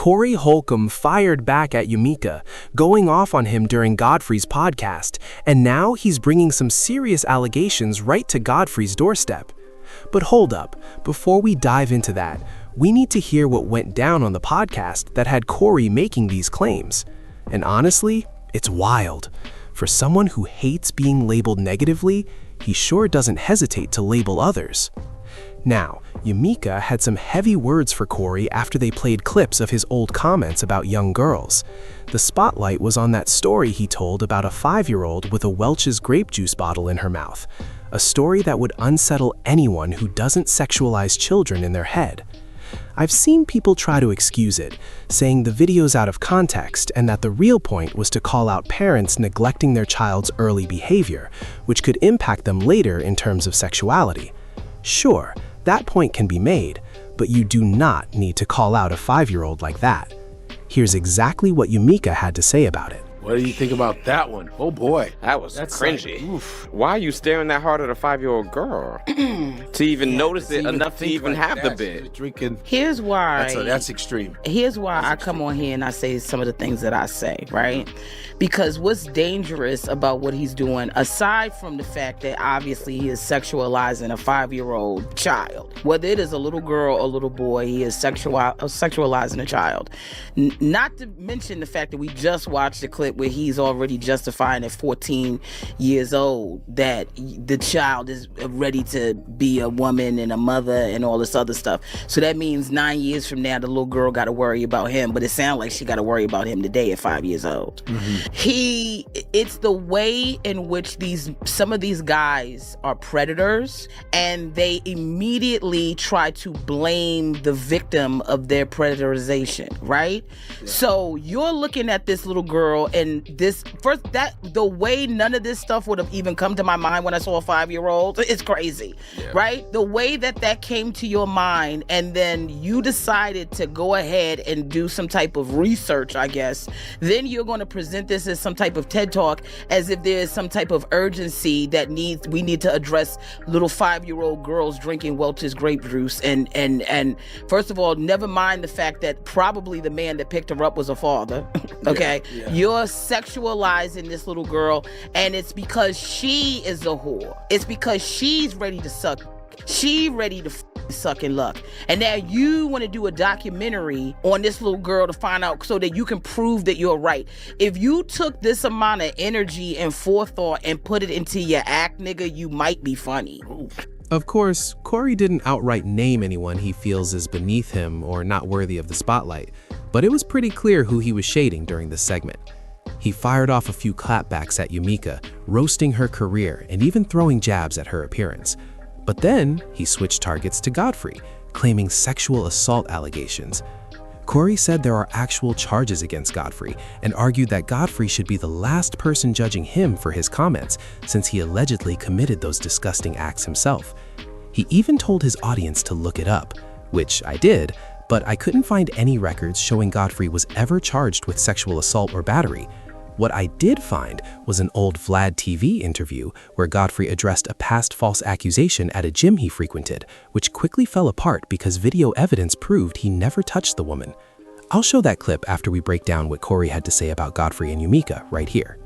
Cory Holcomb fired back at Yumika, going off on him during Godfrey's podcast, and now he's bringing some serious allegations right to Godfrey's doorstep. But hold up, before we dive into that, we need to hear what went down on the podcast that had Cory making these claims. And honestly, it's wild. For someone who hates being labeled negatively, he sure doesn't hesitate to label others. Now, Yumika had some heavy words for Cory after they played clips of his old comments about young girls. The spotlight was on that story he told about a 5-year-old with a Welch's grape juice bottle in her mouth, a story that would unsettle anyone who doesn't sexualize children in their head. I've seen people try to excuse it, saying the video's out of context and that the real point was to call out parents neglecting their child's early behavior, which could impact them later in terms of sexuality. Sure, that point can be made, but you do not need to call out a 5-year-old like that. Here's exactly what Yumika had to say about it. What do you think about that one? Oh boy. That's cringy. Like, why are you staring that hard at a 5-year-old girl? To even notice it enough to even like have the bit. Drinking. Here's why. That's extreme. Here's why I come on here and I say some of the things that I say, right? Because what's dangerous about what he's doing, aside from the fact that obviously he is sexualizing a 5-year-old child, whether it is a little girl or little boy, he is sexualizing a child. Not to mention the fact that we just watched the clip where he's already justifying at 14 years old that the child is ready to be a woman and a mother and all this other stuff. So that means 9 years from now, the little girl got to worry about him, but it sounds like she got to worry about him today at 5 years old. Mm-hmm. It's the way in which some of these guys are predators, and they immediately try to blame the victim of their predatorization, right? Yeah. So you're looking at this little girl, and the way none of this stuff would have even come to my mind when I saw a 5-year-old, it's crazy, right? The way that came to your mind, and then you decided to go ahead and do some type of research, I guess, then you're going to present this as some type of TED Talk, as if there is some type of urgency that we need to address little 5-year-old girls drinking Welch's grape juice. And first of all, never mind the fact that probably the man that picked her up was a father. Okay, you're sexualizing this little girl, and it's because she is a whore. It's because she's ready to suck. She ready to suck in luck. And now you want to do a documentary on this little girl to find out so that you can prove that you're right. If you took this amount of energy and forethought and put it into your act, nigga, you might be funny. Of course, Cory didn't outright name anyone he feels is beneath him or not worthy of the spotlight, but it was pretty clear who he was shading during this segment. He fired off a few clapbacks at Yumika, roasting her career and even throwing jabs at her appearance. But then he switched targets to Godfrey, claiming sexual assault allegations. Cory said there are actual charges against Godfrey and argued that Godfrey should be the last person judging him for his comments, since he allegedly committed those disgusting acts himself. He even told his audience to look it up, which I did, but I couldn't find any records showing Godfrey was ever charged with sexual assault or battery. What I did find was an old Vlad TV interview where Godfrey addressed a past false accusation at a gym he frequented, which quickly fell apart because video evidence proved he never touched the woman. I'll show that clip after we break down what Cory had to say about Godfrey and Yumika right here.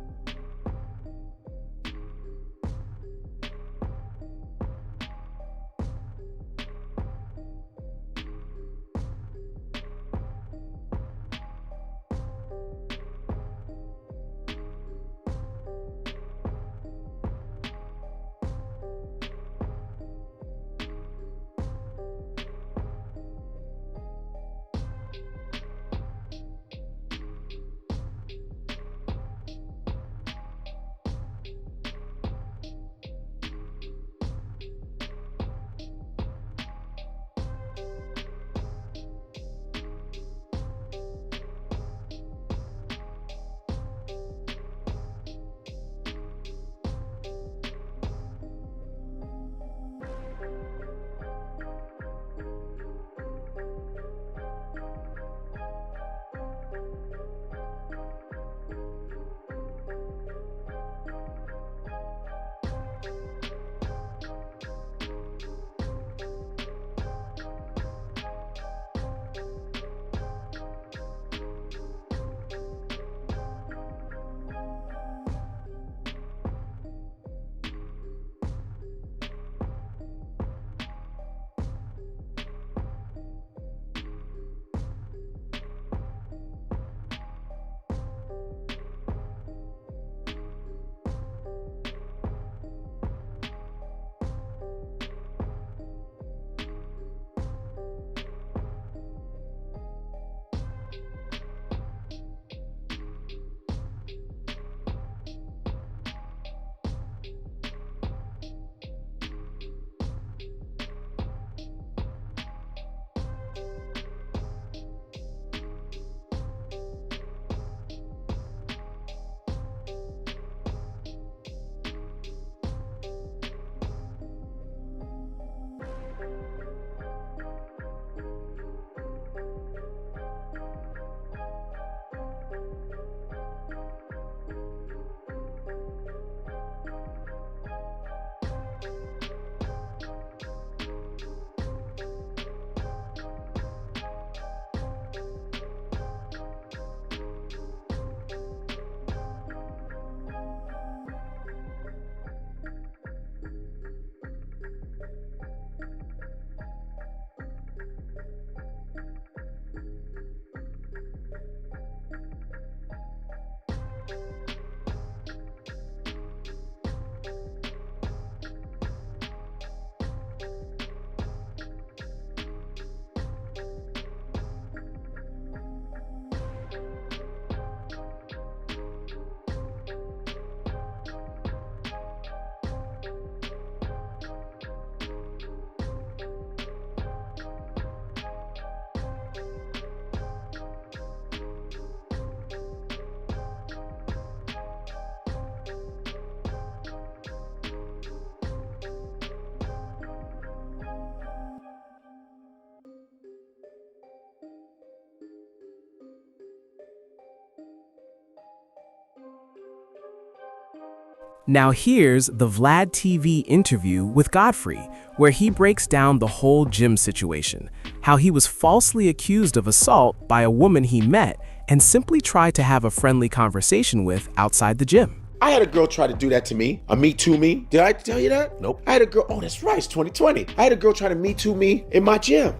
Now here's the Vlad TV interview with Godfrey, where he breaks down the whole gym situation, how he was falsely accused of assault by a woman he met and simply tried to have a friendly conversation with outside the gym. I had a girl try to do that to me, a Me Too me. Did I tell you that? Nope. I had a girl, oh, that's right, it's 2020. I had a girl try to Me Too me in my gym,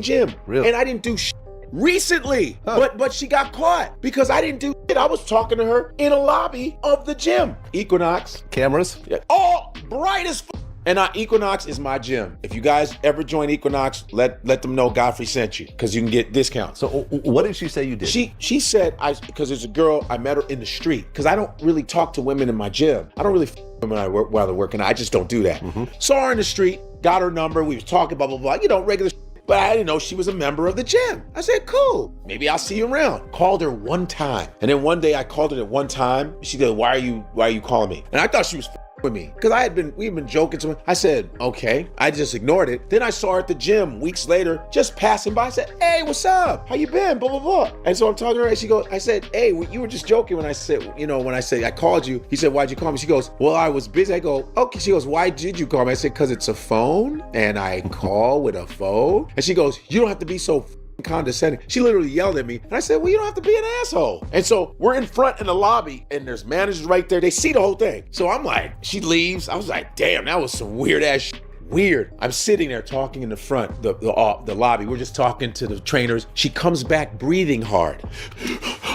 gym. Really? And I didn't do shit recently, but she got caught because I didn't do shit. I was talking to her in a lobby of the gym. Equinox. Cameras? All bright as And Equinox is my gym. If you guys ever join Equinox, let them know Godfrey sent you, because you can get discounts. So what did she say you did? She said, because there's a girl, I met her in the street, because I don't really talk to women in my gym. I don't really women while they're working. I just don't do that. Saw her in the street, got her number, we was talking, blah, blah, blah, regular but I didn't know she was a member of the gym. I said, cool, maybe I'll see you around. Called her one time. And then one day I called her at one time. She said, why are you calling me? And I thought she was with me, because we'd been joking to her. I said, okay. I just ignored it. Then I saw her at the gym weeks later, just passing by. I said, hey, what's up? How you been? Blah, blah, blah. And so I'm talking to her, and she goes, I said, hey, you were just joking when I said, when I say I called you. He said, why'd you call me? She goes, well, I was busy. I go, okay. She goes, why did you call me? I said, because it's a phone, and I call with a phone. And she goes, you don't have to be so condescending. She literally yelled at me, and I said, well, you don't have to be an asshole. And so we're in front in the lobby, and there's managers right there. They see the whole thing. So I'm like, she leaves. I was like, damn, that was some weird ass shit. Weird. I'm sitting there talking in the front, the lobby. We're just talking to the trainers. She comes back breathing hard.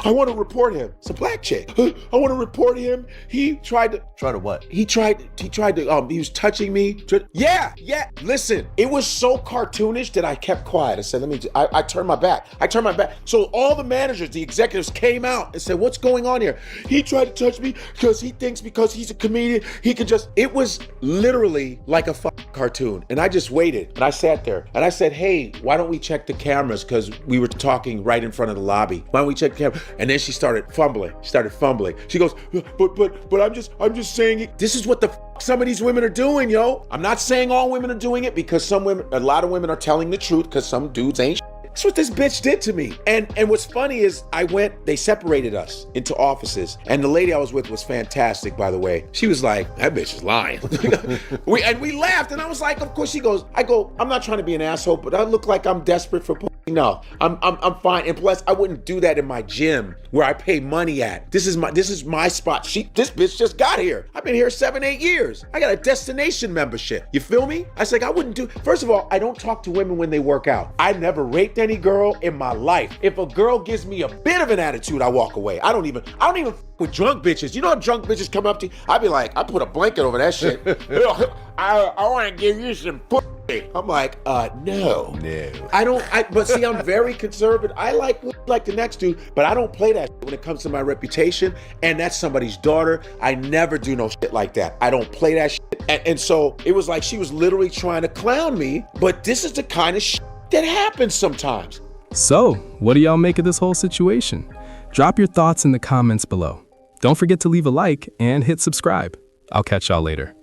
I want to report him. It's a black chick. I want to report him. He tried to. Try to what? He tried to, he was touching me. Yeah. Listen, it was so cartoonish that I kept quiet. I said, I turned my back. So all the managers, the executives came out and said, what's going on here? He tried to touch me because he thinks because he's a comedian, he can just, it was literally like a cartoon. And I just waited, and I sat there, and I said, hey, why don't we check the cameras? Because we were talking right in front of the lobby. Why don't we check the camera? And then she started fumbling. She goes, but I'm just saying it. This is what some of these women are doing, yo. I'm not saying all women are doing it, because a lot of women are telling the truth, because some dudes ain't. That's what this bitch did to me. And what's funny is they separated us into offices, and the lady I was with was fantastic, by the way. She was like, that bitch is lying. we laughed, and I was like, of course. I go, I'm not trying to be an asshole, but I look like I'm desperate for pussy. No, I'm fine. And plus, I wouldn't do that in my gym where I pay money at. This is my spot. This bitch just got here. I've been here 7-8 years. I got a destination membership. You feel me? I said, I wouldn't do. First of all, I don't talk to women when they work out. I never raped any girl in my life. If a girl gives me a bit of an attitude, I walk away. I don't even with drunk bitches. You know how drunk bitches come up to you? I'd be like, I put a blanket over that shit. I want to give you some pussy. I'm like, no. But see, I'm very conservative. I like the next dude, but I don't play that shit when it comes to my reputation, and that's somebody's daughter. I never do no shit like that. I don't play that shit. And so it was like she was literally trying to clown me, but this is the kind of shit that happens sometimes. So, what do y'all make of this whole situation? Drop your thoughts in the comments below. Don't forget to leave a like and hit subscribe. I'll catch y'all later.